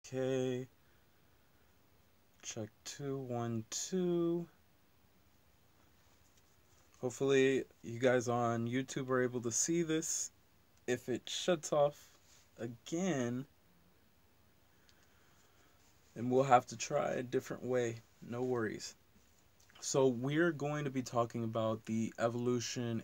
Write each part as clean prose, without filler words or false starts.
Okay. Check 2, 1, 2. Hopefully you guys on YouTube are able to see this. If it shuts off again, then we'll have to try a different way. No worries. So we're going to be talking about the evolution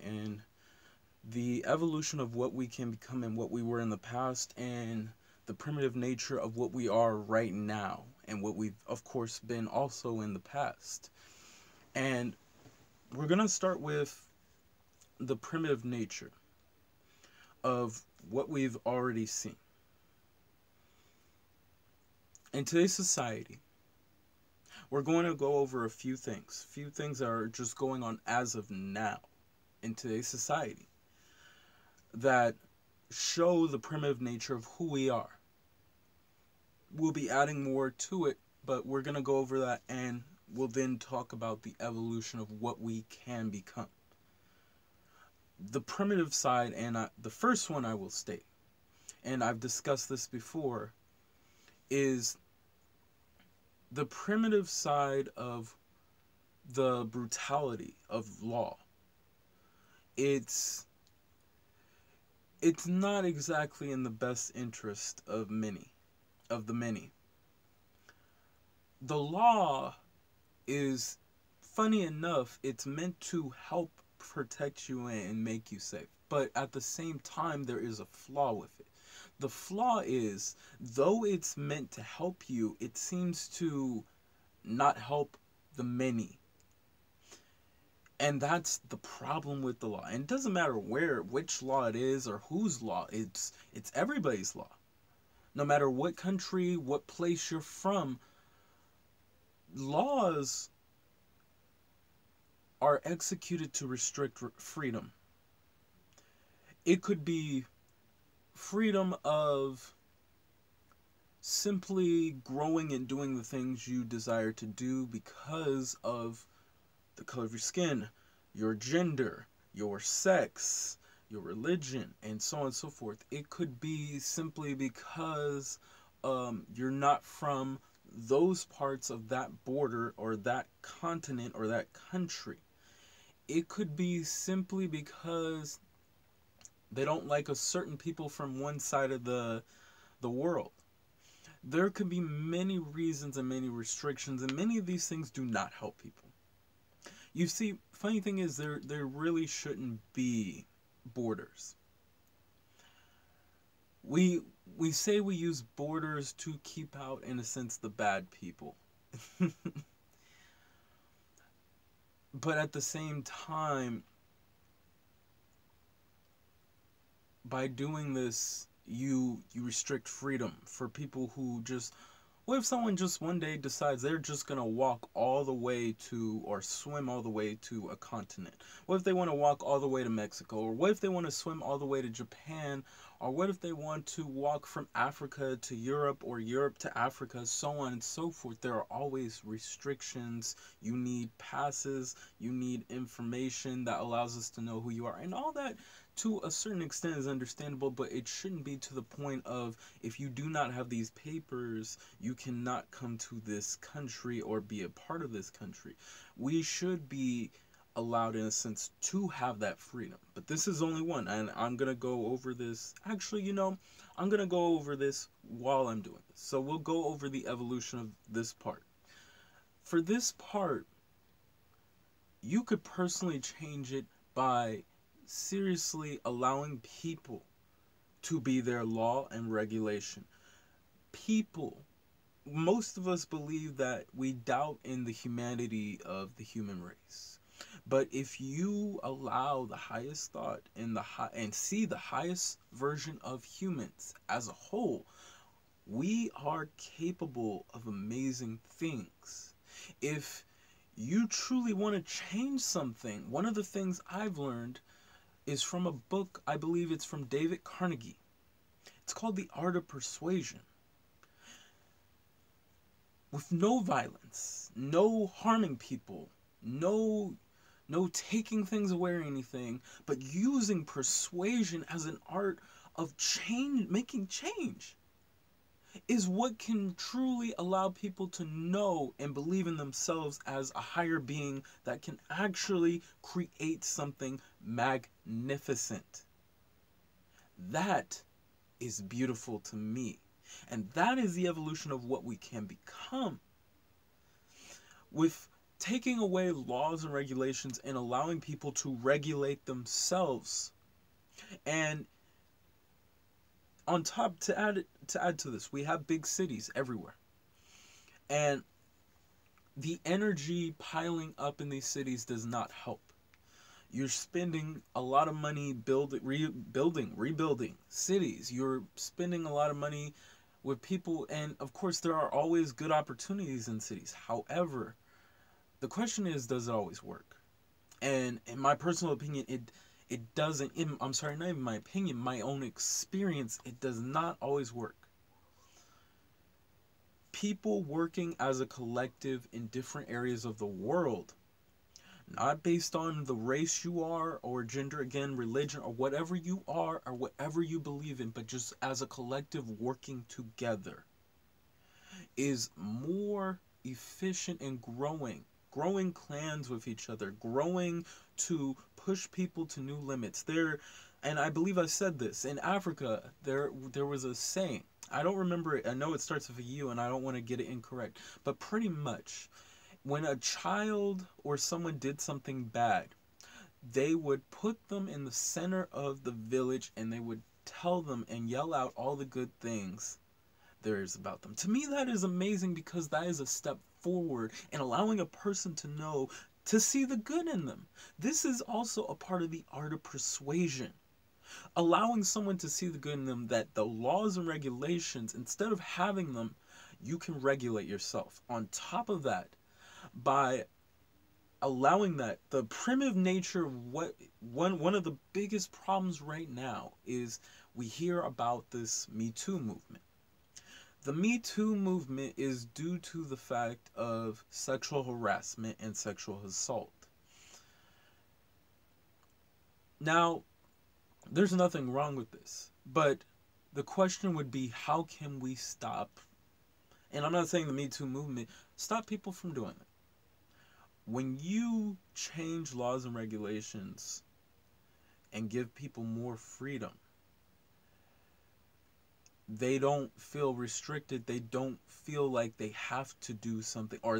of what we can become and what we were in the past, and the primitive nature of what we are right now and what we've of course been also in the past. And we're going to start with the primitive nature of what we've already seen. In today's society, we're going to go over a few things. Few things that are just going on as of now in today's society that show the primitive nature of who we are. We'll be adding more to it, but we're going to go over that, and we'll then talk about the evolution of what we can become. The primitive side, and the first one I will state, and I've discussed this before, is the primitive side of the brutality of law. It's not exactly in the best interest of the many. The law is, funny enough, it's meant to help protect you and make you safe. But at the same time, there is a flaw with it. The flaw is, though it's meant to help you, it seems to not help the many. And that's the problem with the law. And it doesn't matter which law it is or whose law. It's everybody's law. No matter what country, what place you're from, laws are executed to restrict freedom. It could be freedom of simply growing and doing the things you desire to do because of the color of your skin, your gender, your sex, your religion, and so on and so forth. It could be simply because you're not from those parts of that border or that continent or that country. It could be simply because they don't like a certain people from one side of the world. There could be many reasons and many restrictions, and many of these things do not help people. You see, funny thing is, there really shouldn't be borders. We say we use borders to keep out, in a sense, the bad people. But at the same time, by doing this, you restrict freedom for people who just... What if someone just one day decides they're just going to walk all the way to, or swim all the way to a continent? What if they want to walk all the way to Mexico? Or what if they want to swim all the way to Japan? Or what if they want to walk from Africa to Europe, or Europe to Africa, so on and so forth? There are always restrictions. You need passes. You need information that allows us to know who you are. And all that, to a certain extent, is understandable, but it shouldn't be to the point of, if you do not have these papers, you cannot come to this country or be a part of this country. We should be allowed, in a sense, to have that freedom. But this is only one, and I'm going to go over this. Actually, I'm going to go over this while I'm doing this. So we'll go over the evolution of this part. For this part, you could personally change it by seriously allowing people to be their law and regulation. People, most of us believe that we doubt in the humanity of the human race. But if you allow the highest thought and see the highest version of humans as a whole, we are capable of amazing things. If you truly want to change something, one of the things I've learned is from a book, I believe it's from David Carnegie. It's called The Art of Persuasion. With no violence, no harming people, no taking things away or anything, but using persuasion as an art of change, making change. is what can truly allow people to know and believe in themselves as a higher being that can actually create something magnificent. That is beautiful to me. And that is the evolution of what we can become. With taking away laws and regulations and allowing people to regulate themselves. And on top, to add to this, we have big cities everywhere. And the energy piling up in these cities does not help. You're spending a lot of money rebuilding cities. You're spending a lot of money with people, and of course there are always good opportunities in cities. However, the question is, does it always work? And in my personal opinion, it doesn't. I'm sorry, not even my opinion, my own experience, it does not always work. People working as a collective in different areas of the world, not based on the race you are or gender, again, religion, or whatever you are or whatever you believe in, but just as a collective working together, is more efficient in growing clans with each other, growing to push people to new limits. And I believe I said this, in Africa, there was a saying. I don't remember it. I know it starts with a U and I don't want to get it incorrect. But pretty much, when a child or someone did something bad, they would put them in the center of the village and they would tell them and yell out all the good things there is about them. To me, that is amazing because that is a step forward in allowing a person to know, to see the good in them. This is also a part of the art of persuasion. Allowing someone to see the good in them, that the laws and regulations, instead of having them, you can regulate yourself. On top of that, by allowing that, the primitive nature of one of the biggest problems right now is we hear about this Me Too movement. The Me Too movement is due to the fact of sexual harassment and sexual assault. Now, there's nothing wrong with this, but the question would be, how can we stop, and I'm not saying the Me Too movement, stop people from doing it. When you change laws and regulations and give people more freedom, they don't feel restricted. They don't feel like they have to do something, or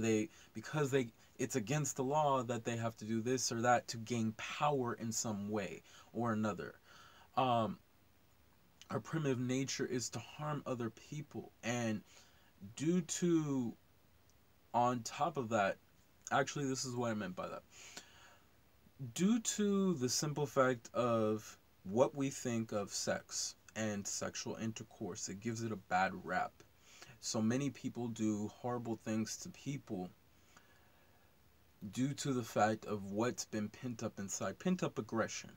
because it's against the law that they have to do this or that to gain power in some way or another. Our primitive nature is to harm other people, and due to, on top of that, actually this is what I meant by that. Due to the simple fact of what we think of sex and sexual intercourse, it gives it a bad rap. So many people do horrible things to people due to the fact of what's been pent up inside, pent up aggression.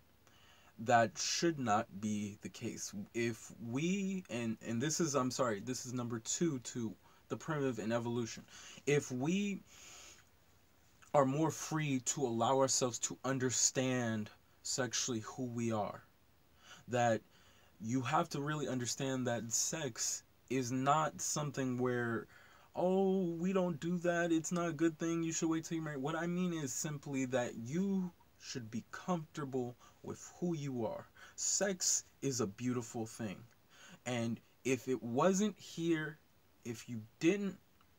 That should not be the case. If we, and this is, I'm sorry, this is number 2 to the primitive and evolution. If we are more free to allow ourselves to understand sexually who we are, that you have to really understand that sex is not something where, oh, we don't do that, it's not a good thing, you should wait till you're married. What I mean is simply that you should be comfortable with who you are. Sex is a beautiful thing. And if it wasn't here, if you didn't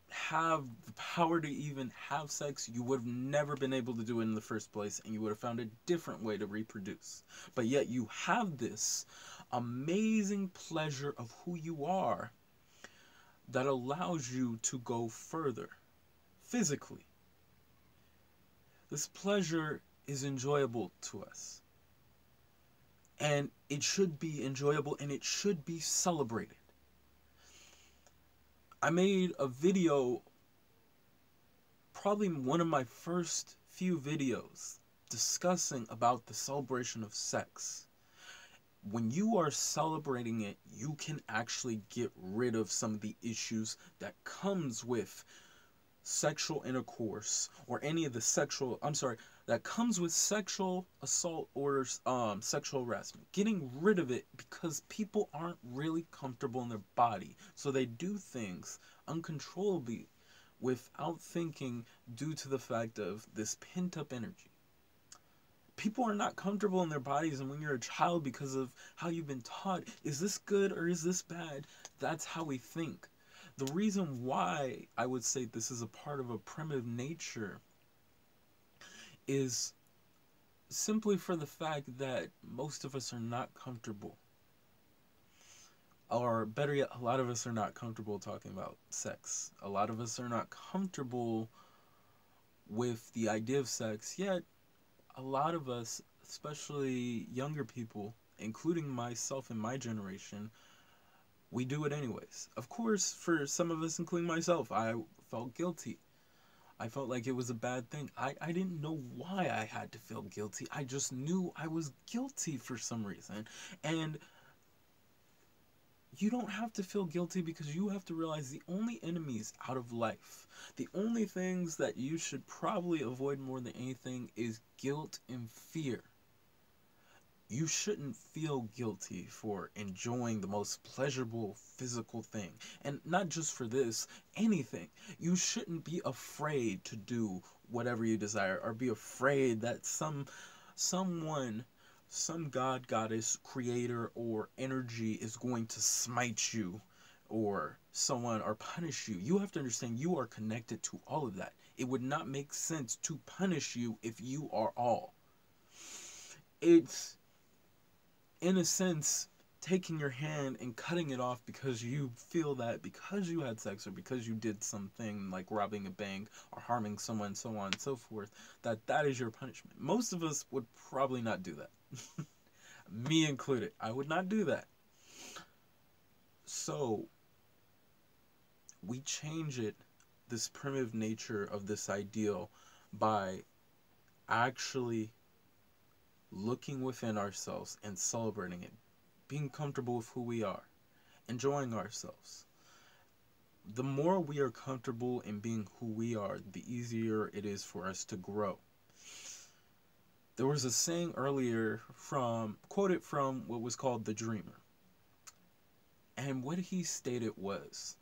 have the power to even have sex, you would have never been able to do it in the first place, and you would have found a different way to reproduce. But yet you have this amazing pleasure of who you are that allows you to go further physically. This pleasure is enjoyable to us, and it should be enjoyable, and it should be celebrated. I made a video, probably one of my first few videos, discussing about the celebration of sex. When you are celebrating it, you can actually get rid of some of the issues that comes with sexual intercourse or any of the that comes with sexual assault or sexual harassment. Getting rid of it because people aren't really comfortable in their body. So they do things uncontrollably without thinking due to the fact of this pent up energy. People are not comfortable in their bodies, and when you're a child, because of how you've been taught, is this good or is this bad? That's how we think. The reason why I would say this is a part of a primitive nature is simply for the fact that most of us are not comfortable. Or better yet, a lot of us are not comfortable talking about sex. A lot of us are not comfortable with the idea of sex, yet a lot of us, especially younger people, including myself and my generation, we do it anyways. Of course, for some of us, including myself, I felt guilty. I felt like it was a bad thing. I didn't know why I had to feel guilty. I just knew I was guilty for some reason. And you don't have to feel guilty, because you have to realize the only enemies out of life, the only things that you should probably avoid more than anything, is guilt and fear. You shouldn't feel guilty for enjoying the most pleasurable physical thing. And not just for this, anything. You shouldn't be afraid to do whatever you desire, or be afraid that someone, some god, goddess, creator, or energy is going to smite you, or someone, or punish you. You have to understand you are connected to all of that. It would not make sense to punish you if you are all. It's, in a sense, taking your hand and cutting it off because you feel that because you had sex, or because you did something like robbing a bank or harming someone, so on and so forth, that is your punishment. Most of us would probably not do that. Me included. I would not do that. So we change it, this primitive nature of this ideal, by actually looking within ourselves and celebrating it, being comfortable with who we are, enjoying ourselves. The more we are comfortable in being who we are, the easier it is for us to grow. There was a saying earlier quoted from what was called The Dreamer. And what he stated was,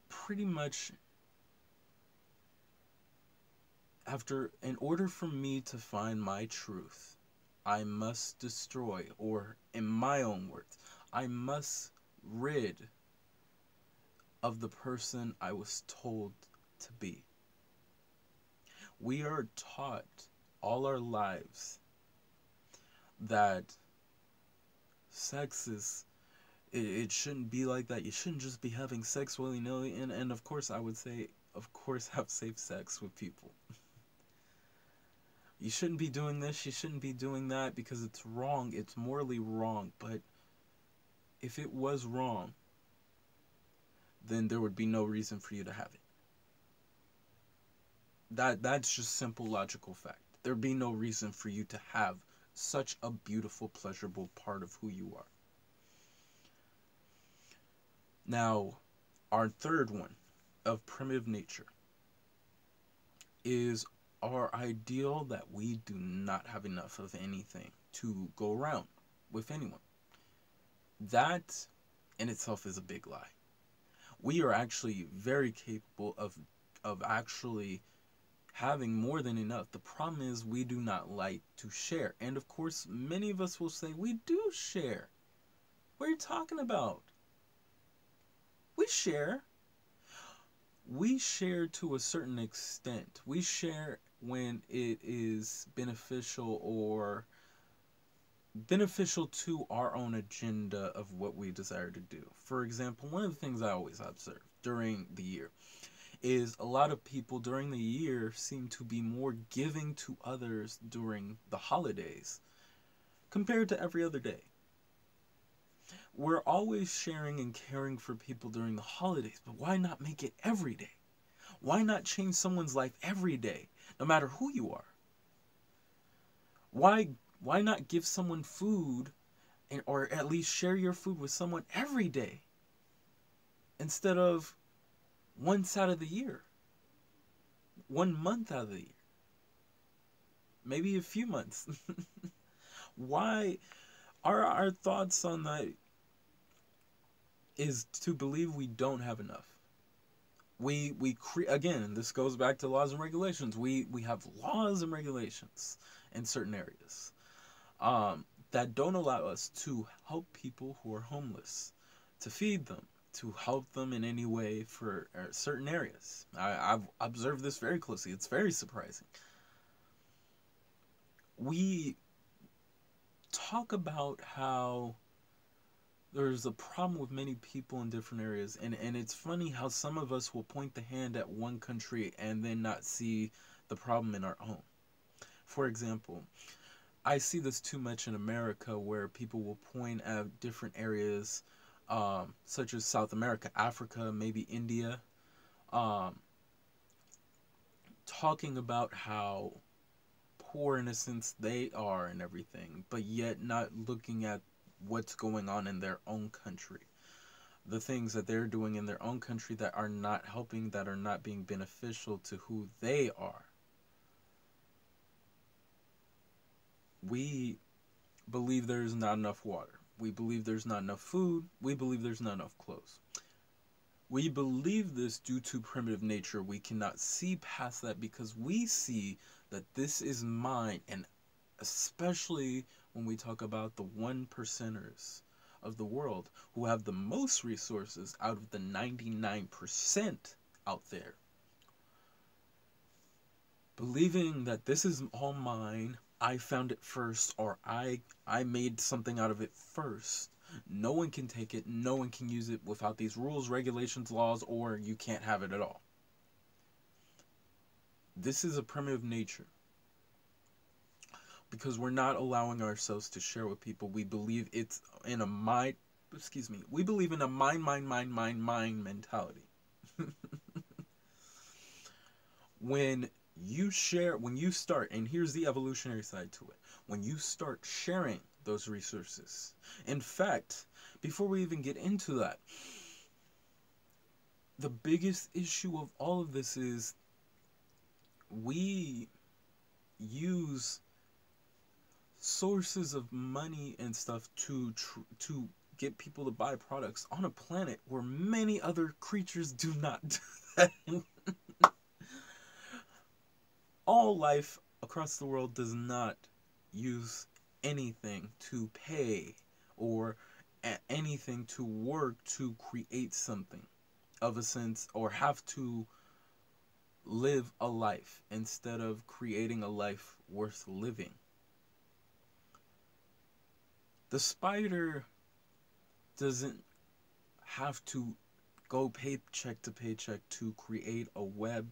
pretty much, in order for me to find my truth, I must destroy, or in my own words, I must rid of the person I was told to be. We are taught all our lives that sex is, it shouldn't be like that. You shouldn't just be having sex willy-nilly. And of course, I would say, of course, have safe sex with people. You shouldn't be doing this, you shouldn't be doing that, because it's wrong, it's morally wrong. But if it was wrong, then there would be no reason for you to have it. That's just simple logical fact. There'd be no reason for you to have such a beautiful, pleasurable part of who you are. Now, our third one of primitive nature is our ideal that we do not have enough of anything to go around with anyone. That in itself is a big lie. We are actually very capable of actually having more than enough. The problem is we do not like to share. And of course, many of us will say, we do share. What are you talking about? We share. We share to a certain extent. We share when it is beneficial, or beneficial to our own agenda of what we desire to do. For example, one of the things I always observe during the year is a lot of people during the year seem to be more giving to others during the holidays compared to every other day. We're always sharing and caring for people during the holidays, but why not make it every day? Why not change someone's life every day, no matter who you are? Why not give someone food, or at least share your food with someone every day? instead of once out of the year, 1 month out of the year, maybe a few months. Why are our thoughts on that is to believe we don't have enough. Again, this goes back to laws and regulations. We have laws and regulations in certain areas that don't allow us to help people who are homeless, to feed them, to help them in any way for certain areas. I've observed this very closely. It's very surprising. We talk about how there's a problem with many people in different areas, and it's funny how some of us will point the hand at one country and then not see the problem in our own. For example, I see this too much in America, where people will point at different areas, such as South America, Africa, maybe India, um, talking about how poor in a sense they are and everything, but yet not looking at what's going on in their own country. The things that they're doing in their own country that are not helping, that are not being beneficial to who they are. We believe there's not enough water. We believe there's not enough food. We believe there's not enough clothes. We believe this due to primitive nature. We cannot see past that because we see that this is mine, and especially when we talk about the 1%ers of the world who have the most resources out of the 99% out there. Believing that this is all mine, I found it first, or I made something out of it first. No one can take it, no one can use it without these rules, regulations, laws, or you can't have it at all. This is a primitive nature. Because we're not allowing ourselves to share with people. We believe it's in a mind, we believe in a mind mentality. When you share, when you start, and here's the evolutionary side to it, when you start sharing those resources. In fact, before we even get into that, the biggest issue of all of this is we use sources of money and stuff to get people to buy products on a planet where many other creatures do not do that. All life across the world does not use anything to pay or anything to work to create something of a sense, or have to live a life instead of creating a life worth living. The spider doesn't have to go paycheck to paycheck to create a web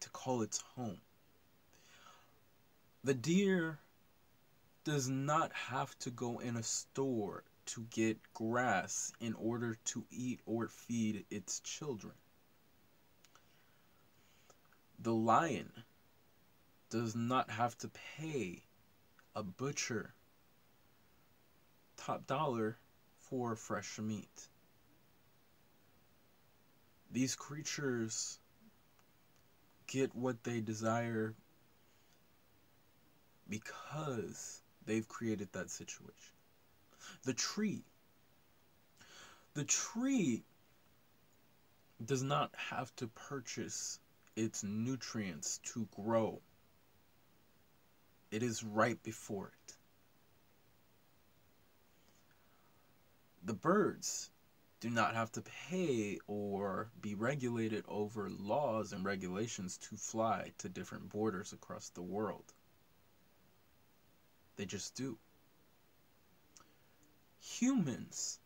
to call its home. The deer does not have to go in a store to get grass in order to eat or feed its children. The lion does not have to pay a butcher top dollar for fresh meat. These creatures get what they desire because they've created that situation. The tree does not have to purchase its nutrients to grow. It is right before it. The birds do not have to pay or be regulated over laws and regulations to fly to different borders across the world. They just do. Humans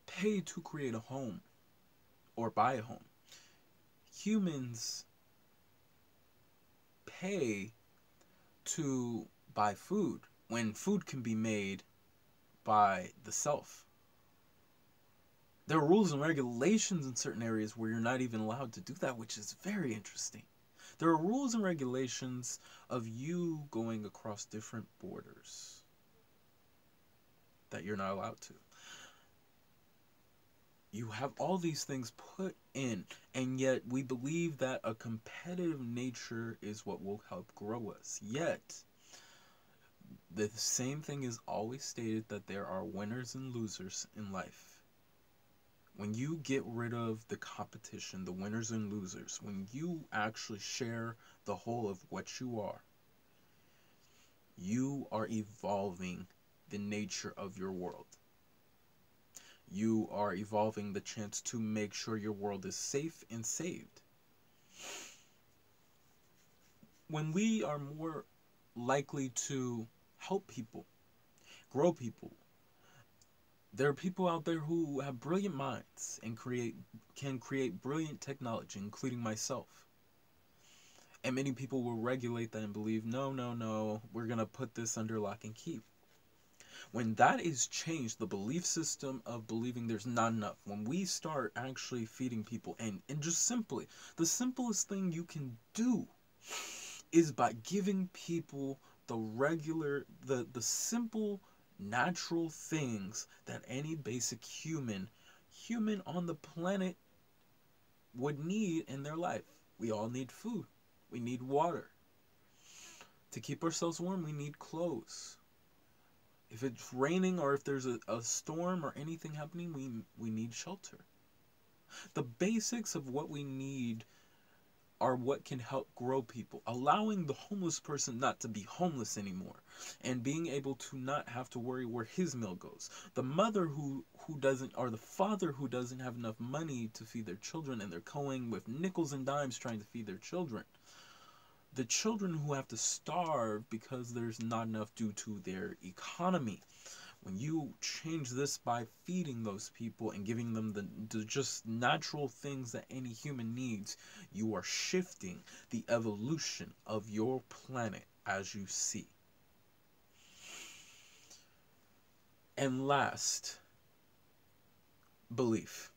pay to create a home or buy a home. Humans pay to buy food when food can be made by the self. There are rules and regulations in certain areas where you're not even allowed to do that, which is very interesting. There are rules and regulations of you going across different borders that you're not allowed to. You have all these things put in, and yet we believe that a competitive nature is what will help grow us. Yet, the same thing is always stated, that there are winners and losers in life. When you get rid of the competition, the winners and losers, when you actually share the whole of what you are evolving the nature of your world. You are evolving the chance to make sure your world is safe and saved. When we are more likely to help people, grow people, there are people out there who have brilliant minds and can create brilliant technology, including myself. And many people will regulate that and believe, no, no, no, we're going to put this under lock and key. When that is changed, the belief system of believing there's not enough, when we start actually feeding people, and just simply, the simplest thing you can do is by giving people the simple, natural things that any basic human on the planet would need in their life. We all need food. We need water. To keep ourselves warm, we need clothes. If it's raining or if there's a storm or anything happening, we need shelter. The basics of what we need are what can help grow people. Allowing the homeless person not to be homeless anymore, and being able to not have to worry where his meal goes. The mother who doesn't, or the father who doesn't have enough money to feed their children, and they're going with nickels and dimes trying to feed their children. The children who have to starve because there's not enough due to their economy. When you change this by feeding those people and giving them the just natural things that any human needs, you are shifting the evolution of your planet as you see. And last, belief.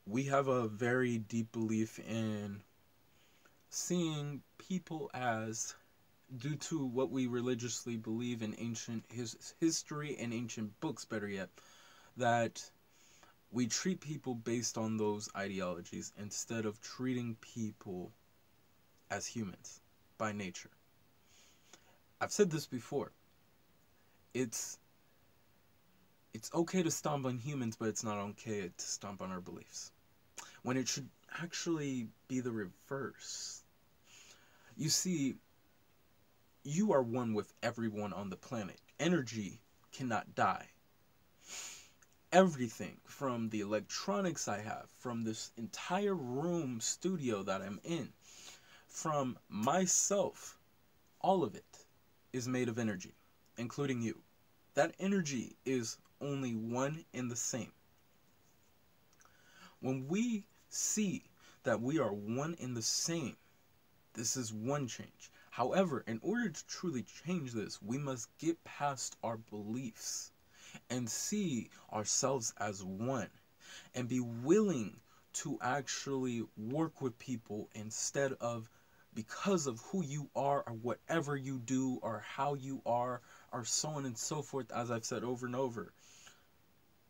We have a very deep belief in seeing people as, due to what we religiously believe in ancient history and ancient books, better yet, that we treat people based on those ideologies instead of treating people as humans by nature. I've said this before. It's okay to stomp on humans, but it's not okay to stomp on our beliefs, when it should actually be the reverse. You see, you are one with everyone on the planet. Energy cannot die. Everything from the electronics I have, from this entire room studio that I'm in, from myself, all of it is made of energy, including you. That energy is only one and the same. When we see that we are one and the same, this is one change. However, in order to truly change this, we must get past our beliefs and see ourselves as one, and be willing to actually work with people instead of, because of who you are or whatever you do or how you are or so on and so forth. As I've said over and over,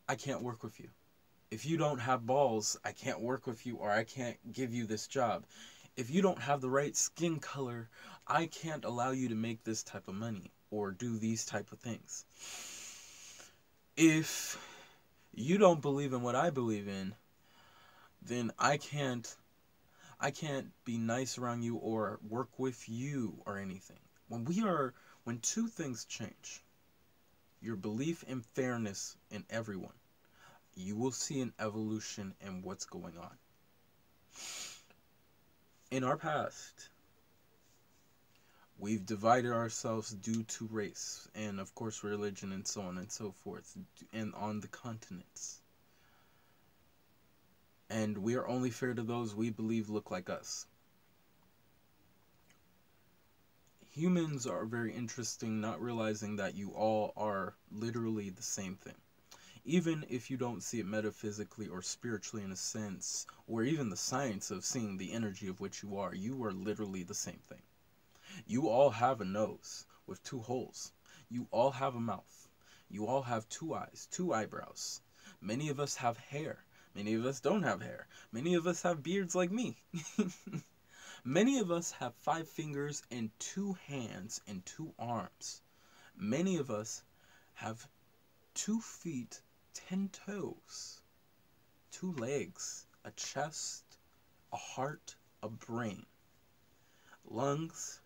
I can't work with you. If you don't have balls, I can't work with you, or I can't give you this job. If you don't have the right skin color, I can't allow you to make this type of money or do these type of things. If you don't believe in what I believe in, then I can't be nice around you or work with you or anything. When two things change, your belief in fairness in everyone, you will see an evolution in what's going on. In our past, we've divided ourselves due to race and, of course, religion and so on and so forth, and on the continents. And we are only fair to those we believe look like us. Humans are very interesting, not realizing that you all are literally the same thing. Even if you don't see it metaphysically or spiritually in a sense, or even the science of seeing the energy of which you are literally the same thing. You all have a nose with two holes. You all have a mouth. You all have two eyes, two eyebrows. Many of us have hair. Many of us don't have hair. Many of us have beards like me. Many of us have 5 fingers and 2 hands and 2 arms. Many of us have 2 feet, 10 toes, 2 legs, a chest, a heart, a brain, lungs,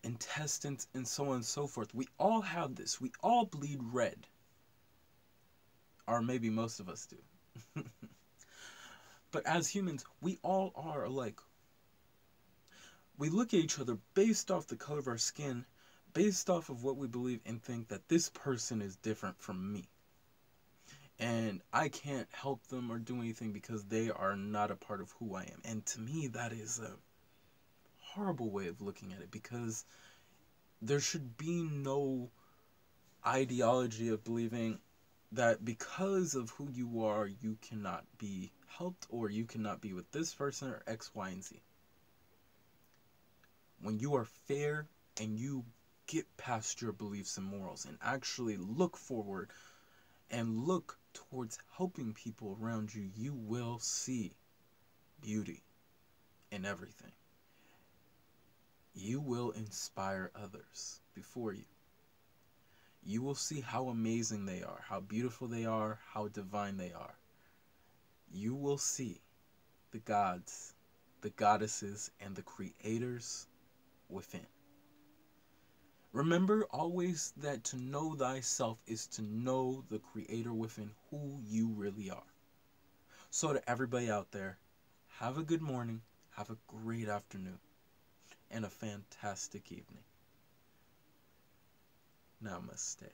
intestines, and so on and so forth. We all have this. We all bleed red. Or maybe most of us do. But as humans, we all are alike. We look at each other based off the color of our skin, based off of what we believe, and think that this person is different from me. And I can't help them or do anything because they are not a part of who I am. And to me, that is a horrible way of looking at it, because there should be no ideology of believing that because of who you are, you cannot be helped, or you cannot be with this person, or X, Y, and Z. When you are fair and you get past your beliefs and morals and actually look forward and look towards helping people around you, you will see beauty in everything. You will inspire others before you. You will see how amazing they are, how beautiful they are, how divine they are. You will see the gods, the goddesses, and the creators within. Remember always that to know thyself is to know the creator within, who you really are. So to everybody out there, have a good morning, have a great afternoon, and a fantastic evening. Namaste.